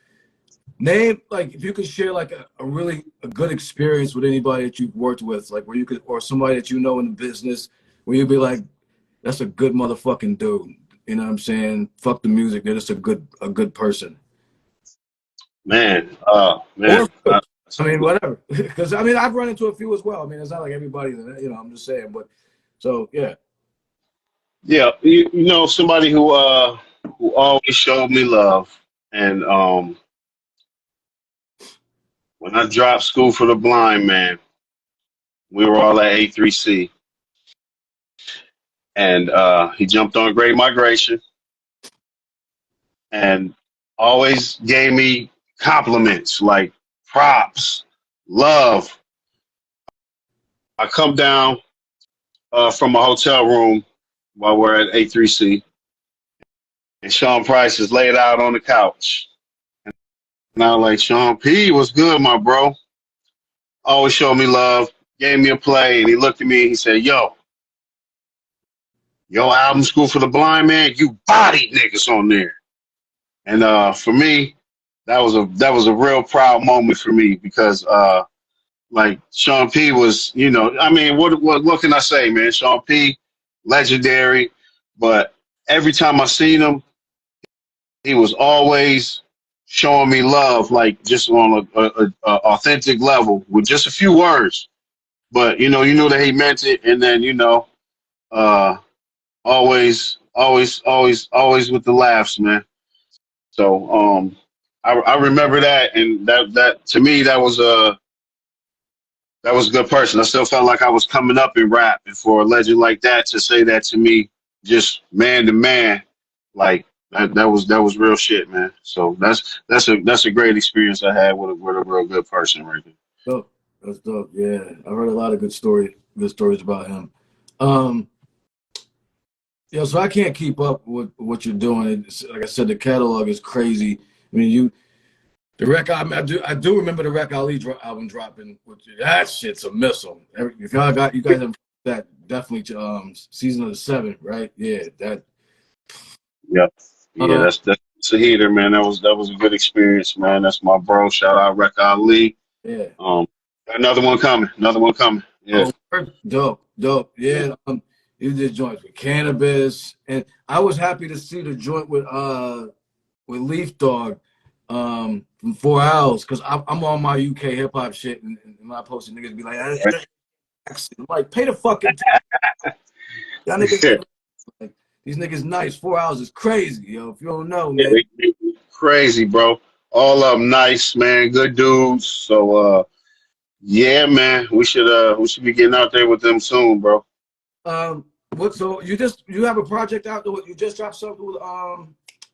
name, like, if you could share like a really good experience with anybody that you've worked with, like where you could, or somebody that you know in the business, where you'd be like, that's a good motherfucking dude. You know what I'm saying? Fuck the music. They're just a good person. Man, Or, I mean, whatever. Because I mean, I've run into a few as well. I mean, it's not like everybody, you know. I'm just saying, but so yeah. Yeah, you know, somebody who always showed me love, and when I dropped School for the Blind, man, we were all at A3C, and he jumped on Great Migration, and always gave me compliments like props, love. I come down from a hotel room while we're at A3C, and Sean Price is laid out on the couch. And I was like, Sean P, what's good, my bro? Always showed me love, gave me a play, and he looked at me and he said, your album School for the Blind, man, you bodied niggas on there. And for me, that was a real proud moment for me, because like Sean P was, you know, I mean, what can I say, man? Sean P, legendary, but every time I seen him, he was always showing me love, like just on a authentic level with just a few words. But you knew that he meant it, and then always with the laughs, man. So I remember that, and that to me that was a good person. I still felt like I was coming up in rap, and for a legend like that to say that to me, just man to man, like that was real shit, man. So that's a great experience I had with a real good person right there. Dope. That's dope. Yeah, I heard a lot of good stories about him. Yeah, so I can't keep up with what you're doing. It's, like I said, the catalog is crazy. I mean, The record, I do remember the Rec Ali album dropping. That shit's a missile. If you guys have that, definitely Season of the Seven, right? Yeah, that. Yeah, yeah, that's a heater, man. That was a good experience, man. That's my bro. Shout out Rec Ali. Yeah. Another one coming. Yeah. Oh, dope. Yeah. You did joints with Cannabis, and I was happy to see the joint with Leaf Dog from 4 Hours, because I'm on my UK hip hop shit, and when I post it, niggas be like, I'm like, pay the fucking y'all niggas. Like, these niggas nice. 4 Hours is crazy, yo. If you don't know, man. Yeah, they crazy, bro. All of them nice, man. Good dudes. So yeah, man, we should be getting out there with them soon, bro. So you have a project out there? You just dropped something with I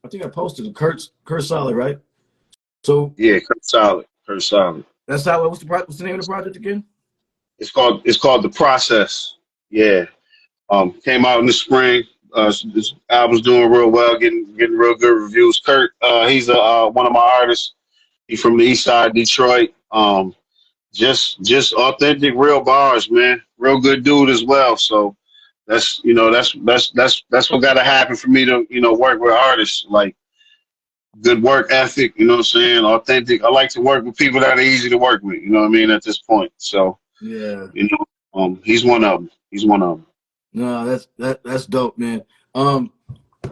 think I posted Kurt Solid, right? So yeah, Kurt Solid. That's how. What's the name of the project again? It's called The Process. Yeah. Came out in the spring. This album's doing real well, getting real good reviews. Kurt, he's one of my artists. He's from the East Side, Detroit. Just authentic, real bars, man. Real good dude as well. So that's what got to happen for me to work with artists. Like, good work ethic, you know what I'm saying? Authentic. I like to work with people that are easy to work with. You know what I mean? At this point, so yeah, he's one of them. No, that's dope, man.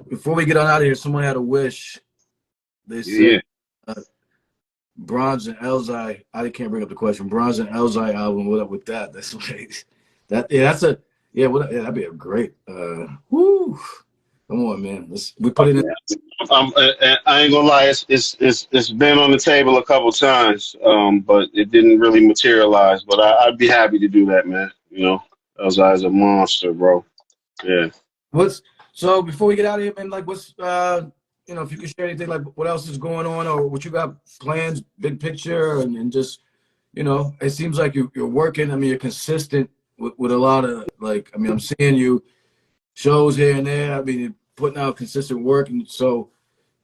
Before we get on out of here, someone had a wish. They said Bronze and Elzai. I can't bring up the question. Bronze and Elzai album. What up with that? That's like that. Yeah, that'd be a great. Woo. Come on, man. We put it in. I ain't gonna lie. It's been on the table a couple times, but it didn't really materialize. But I'd be happy to do that, man. Elzai's a monster, bro. Yeah. So before we get out of here, man, like what's if you could share anything, like what else is going on, or what you got plans, big picture, and just it seems like you're working. I mean, you're consistent with a lot of I'm seeing you shows here and there. I mean, you're putting out consistent work, and so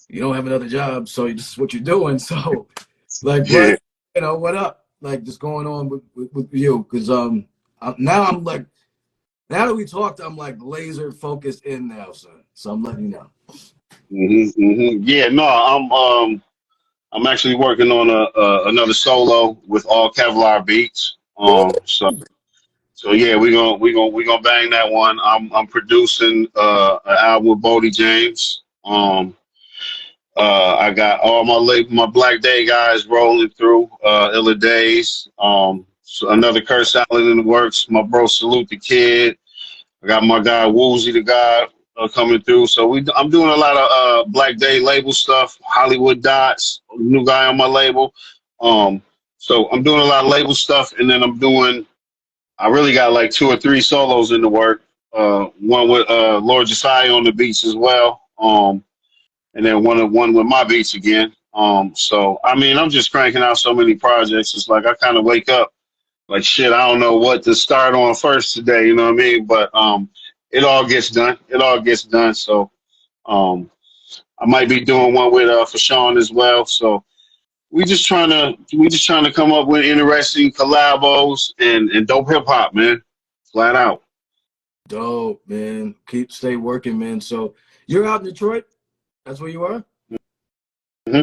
you don't have another job, so this is what you're doing. So like, what up? Like, just going on with you, because now that we talked, I'm like laser focused in now, son. So I'm letting you know. Yeah, no, I'm actually working on another solo with all Kevlar beats. So yeah, we gonna bang that one. I'm producing an album with Bodie James. I got all my Black Day guys rolling through Illa Days. So another Kurt Solid in the works. My bro Salute the Kid. I got my guy Woozy the God coming through. So I'm doing a lot of Black Day label stuff. Hollywood Dots, new guy on my label. So I'm doing a lot of label stuff, and then I really got like 2 or 3 solos in the work. One with Lord Josiah on the beats as well. And then one with my beats again. So I mean, I'm just cranking out so many projects. It's like I kind of wake up like, shit, I don't know what to start on first today, you know what I mean? But it all gets done. So I might be doing one with Fashawn as well. So we just trying to come up with interesting collabos and dope hip hop, man. Flat out. Dope, man. Stay working, man. So you're out in Detroit? That's where you are? Mm-hmm.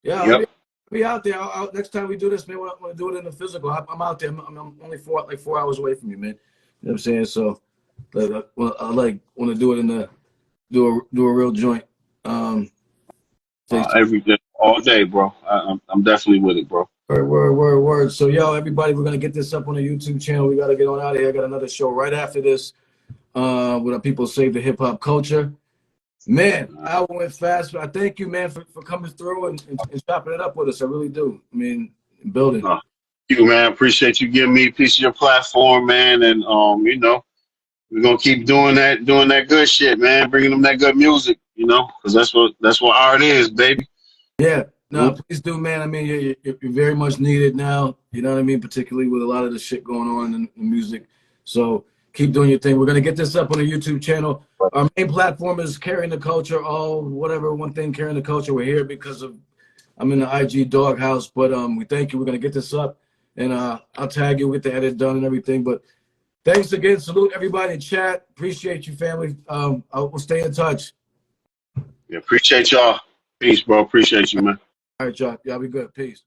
Yeah, yep. I'll be out there. Next time we do this, man, I want to do it in the physical. I'm out there. I'm only 4 hours away from you, man. You know what I'm saying? So I want to do it in the do a real joint. Every day, all day, bro. I'm definitely with it, bro. Word. So, everybody, we're gonna get this up on the YouTube channel. We gotta get on out of here. I got another show right after this. With our people save the hip hop culture. Man, I went fast. I thank you, man, for coming through and chopping it up with us. I really do. I mean, building. Thank you, man. Appreciate you giving me a piece of your platform, man. And we're gonna keep doing that good shit, man. Bringing them that good music, because that's what art is, baby. Yeah. No, please do, man. I mean, you're very much needed now. You know what I mean? Particularly with a lot of the shit going on in music. So keep doing your thing. We're gonna get this up on the YouTube channel. Our main platform is Carrying the Culture. One thing, Carrying the Culture. We're here because of I'm in the IG doghouse, but we thank you. We're gonna get this up, and I'll tag you. We'll get the edit done and everything. But thanks again. Salute everybody in chat. Appreciate you, family. We'll stay in touch. Yeah, appreciate y'all. Peace, bro. Appreciate you, man. All right, y'all. Y'all be good. Peace.